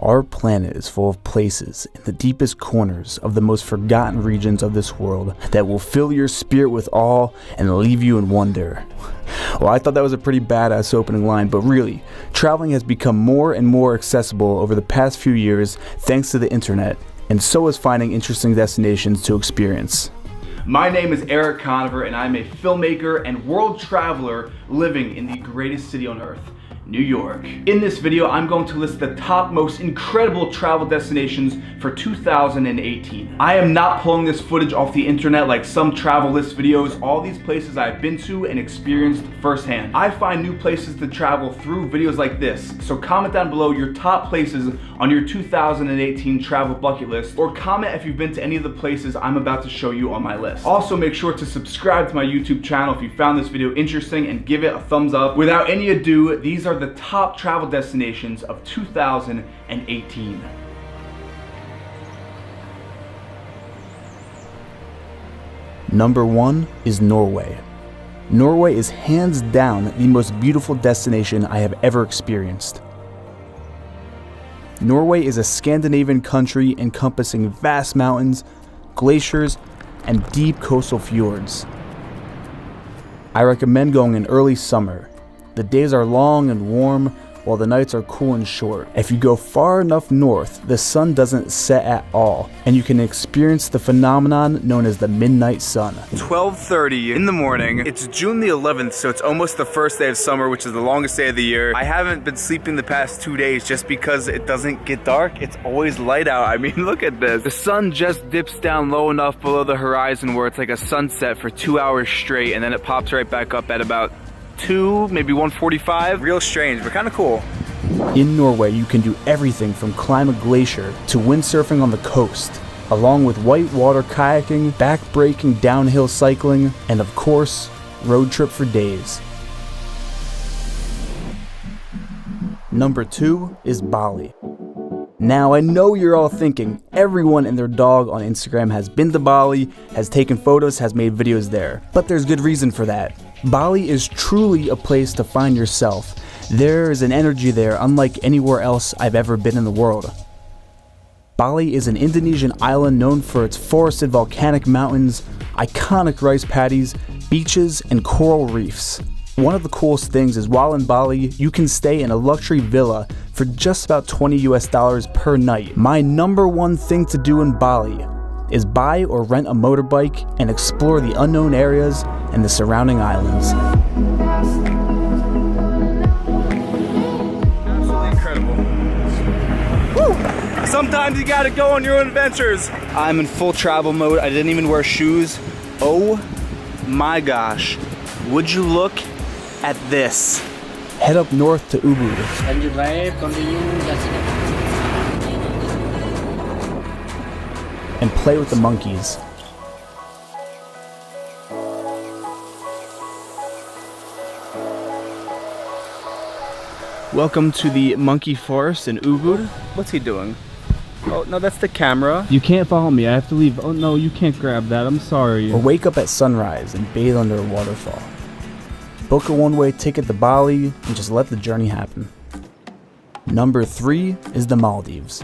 Our planet is full of places in the deepest corners of the most forgotten regions of this world that will fill your spirit with awe and leave you in wonder. Well, I thought that was a pretty badass opening line, but really, traveling has become more and more accessible over the past few years thanks to the internet, and so is finding interesting destinations to experience. My name is Eric Conover, and I'm a filmmaker and world traveler living in the greatest city on earth, New York. In this video, I'm going to list the top most incredible travel destinations for 2018. I am not pulling this footage off the internet like some travel list videos. All these places I've been to and experienced firsthand. I find new places to travel through videos like this. So comment down below your top places on your 2018 travel bucket list, or comment if you've been to any of the places I'm about to show you on my list. Also, make sure to subscribe to my YouTube channel if you found this video interesting and give it a thumbs up. Without any ado, these are the top travel destinations of 2018. Number 1 is Norway. Norway is hands down the most beautiful destination I have ever experienced. Norway is a Scandinavian country encompassing vast mountains, glaciers, and deep coastal fjords. I recommend going in early summer. The days are long and warm, while the nights are cool and short. If you go far enough north, the sun doesn't set at all, and you can experience the phenomenon known as the midnight sun. 12:30 in the morning. It's June the 11th, so it's almost the first day of summer, which is the longest day of the year. I haven't been sleeping the past 2 days just because it doesn't get dark. It's always light out. I mean, look at this. The sun just dips down low enough below the horizon where it's like a sunset for 2 hours straight, and then it pops right back up at about 2, maybe 1:45. Real strange, but kind of cool. In Norway, you can do everything from climb a glacier to windsurfing on the coast, along with whitewater kayaking, backbreaking downhill cycling, and of course, road trip for days. Number 2 is Bali. Now, I know you're all thinking, everyone and their dog on Instagram has been to Bali, has taken photos, has made videos there. But there's good reason for that. Bali is truly a place to find yourself. There is an energy there unlike anywhere else I've ever been in the world. Bali is an Indonesian island known for its forested volcanic mountains, iconic rice paddies, beaches, and coral reefs. One of the coolest things is while in Bali, you can stay in a luxury villa for just about $20 US per night. My number one thing to do in Bali is buy or rent a motorbike and explore the unknown areas and the surrounding islands. Absolutely incredible. Woo! Sometimes you gotta go on your own adventures. I'm in full travel mode. I didn't even wear shoes. Oh my gosh. Would you look at this? Head up north to Ubud. And you drive, continue, and play with the monkeys. Welcome to the monkey forest in Ubud. What's he doing? Oh, no, that's the camera. You can't follow me. I have to leave. Oh, no, you can't grab that. I'm sorry. Or wake up at sunrise and bathe under a waterfall. Book a one-way ticket to Bali and just let the journey happen. Number 3 is the Maldives.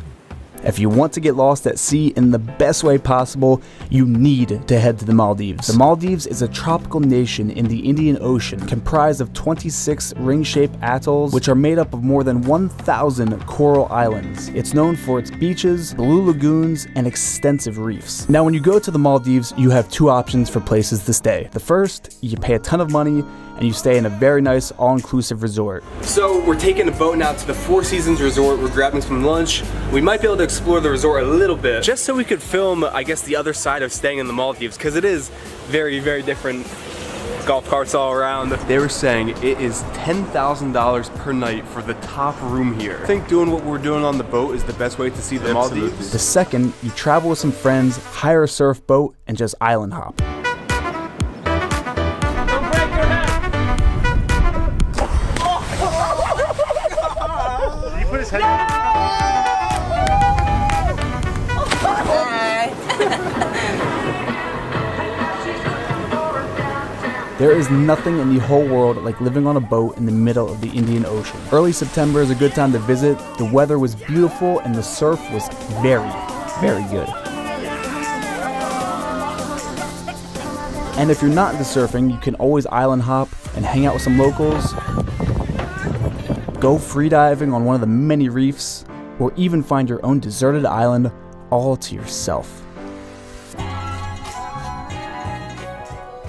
If you want to get lost at sea in the best way possible, you need to head to the Maldives. The Maldives is a tropical nation in the Indian Ocean, comprised of 26 ring-shaped atolls, which are made up of more than 1,000 coral islands. It's known for its beaches, blue lagoons, and extensive reefs. Now, when you go to the Maldives, you have 2 options for places to stay. The first, you pay a ton of money, and you stay in a very nice all-inclusive resort. So we're taking a boat now to the Four Seasons Resort. We're grabbing some lunch. We might be able to explore the resort a little bit, just so we could film, I guess, the other side of staying in the Maldives, because it is very, very different. Golf carts all around. They were saying it is $10,000 per night for the top room here. I think doing what we're doing on the boat is the best way to see the Maldives. The second, you travel with some friends, hire a surf boat, and just island hop. There is nothing in the whole world like living on a boat in the middle of the Indian Ocean. Early September is a good time to visit. The weather was beautiful and the surf was very, very good. And if you're not into surfing, you can always island hop and hang out with some locals, go freediving on one of the many reefs, or even find your own deserted island all to yourself.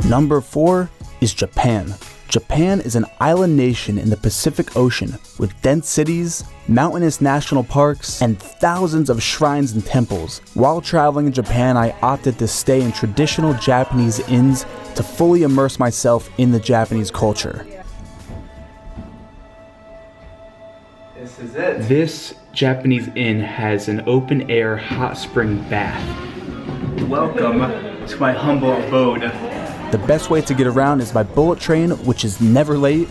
Number 4 is Japan. Japan is an island nation in the Pacific Ocean with dense cities, mountainous national parks, and thousands of shrines and temples. While traveling in Japan, I opted to stay in traditional Japanese inns to fully immerse myself in the Japanese culture. This is it. This Japanese inn has an open-air hot spring bath. Welcome to my humble abode. The best way to get around is by bullet train, which is never late,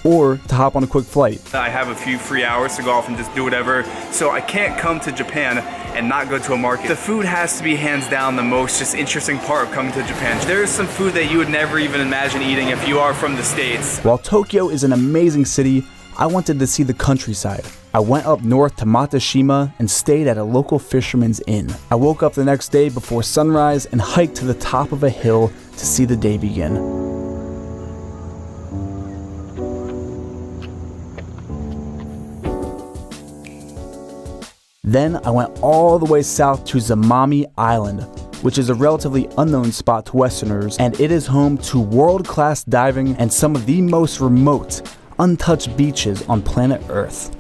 or to hop on a quick flight. I have a few free hours to go off and just do whatever, so I can't come to Japan and not go to a market. The food has to be hands down the most just interesting part of coming to Japan. There's some food that you would never even imagine eating if you are from the States. While Tokyo is an amazing city, I wanted to see the countryside. I went up north to Matsushima and stayed at a local fisherman's inn. I woke up the next day before sunrise and hiked to the top of a hill to see the day begin. Then I went all the way south to Zamami Island, which is a relatively unknown spot to Westerners, and it is home to world-class diving and some of the most remote, untouched beaches on planet Earth.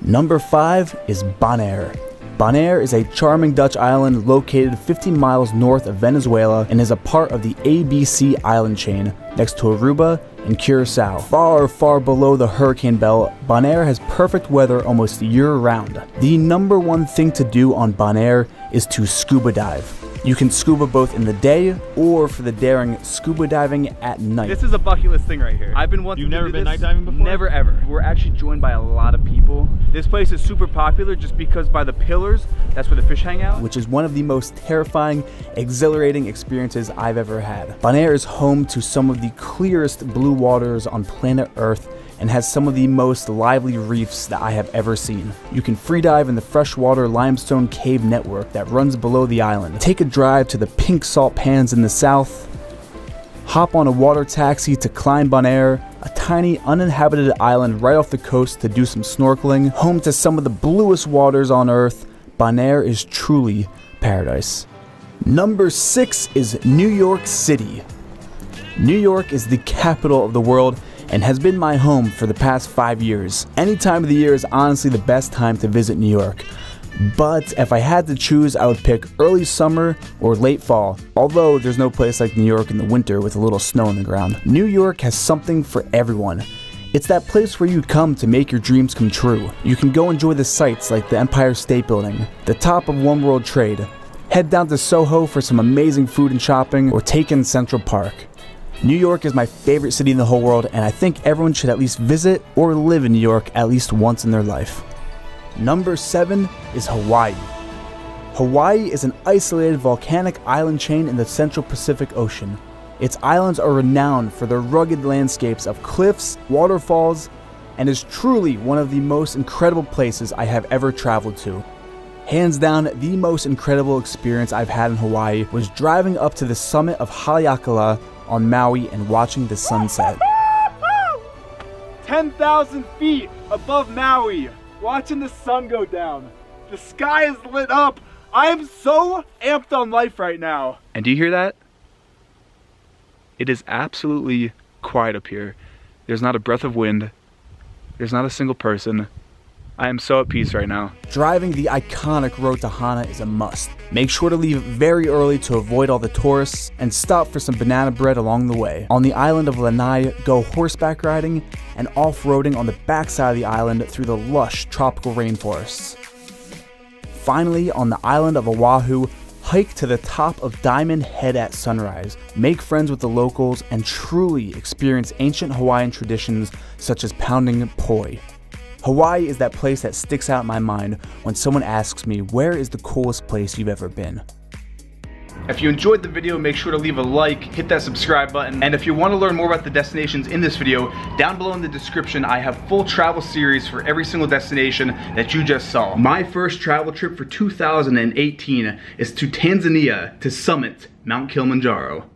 Number 5 is Bonaire. Bonaire is a charming Dutch island located 50 miles north of Venezuela and is a part of the ABC island chain next to Aruba and Curacao. Far, far below the hurricane belt, Bonaire has perfect weather almost year-round. The number one thing to do on Bonaire is to scuba dive. You can scuba both in the day or for the daring scuba diving at night. This is a bucket list thing right here. I've been wanting to do this. You've never been night diving before? Never ever. We're actually joined by a lot of people. This place is super popular just because by the pillars, that's where the fish hang out. Which is one of the most terrifying, exhilarating experiences I've ever had. Bonaire is home to some of the clearest blue waters on planet Earth and has some of the most lively reefs that I have ever seen. You can freedive in the freshwater limestone cave network that runs below the island. Take a drive to the pink salt pans in the south. Hop on a water taxi to Klein Bonaire, a tiny uninhabited island right off the coast to do some snorkeling. Home to some of the bluest waters on Earth, Bonaire is truly paradise. Number 6 is New York City. New York is the capital of the world and has been my home for the past 5 years. Any time of the year is honestly the best time to visit New York. But if I had to choose, I would pick early summer or late fall, although there's no place like New York in the winter with a little snow on the ground. New York has something for everyone. It's that place where you come to make your dreams come true. You can go enjoy the sights like the Empire State Building, the top of One World Trade, head down to Soho for some amazing food and shopping, or take in Central Park. New York is my favorite city in the whole world, and I think everyone should at least visit or live in New York at least once in their life. Number 7 is Hawaii. Hawaii is an isolated volcanic island chain in the Central Pacific Ocean. Its islands are renowned for their rugged landscapes of cliffs, waterfalls, and is truly one of the most incredible places I have ever traveled to. Hands down, the most incredible experience I've had in Hawaii was driving up to the summit of Haleakala on Maui and watching the sunset. 10,000 feet above Maui, watching the sun go down. The sky is lit up. I am so amped on life right now. And do you hear that? It is absolutely quiet up here. There's not a breath of wind. There's not a single person. I am so at peace right now. Driving the iconic road to Hana is a must. Make sure to leave very early to avoid all the tourists and stop for some banana bread along the way. On the island of Lanai, go horseback riding and off-roading on the backside of the island through the lush tropical rainforests. Finally, on the island of Oahu, hike to the top of Diamond Head at sunrise, make friends with the locals, and truly experience ancient Hawaiian traditions such as pounding poi. Hawaii is that place that sticks out in my mind when someone asks me, where is the coolest place you've ever been? If you enjoyed the video, make sure to leave a like, hit that subscribe button, and if you want to learn more about the destinations in this video, down below in the description I have full travel series for every single destination that you just saw. My first travel trip for 2018 is to Tanzania to summit Mount Kilimanjaro.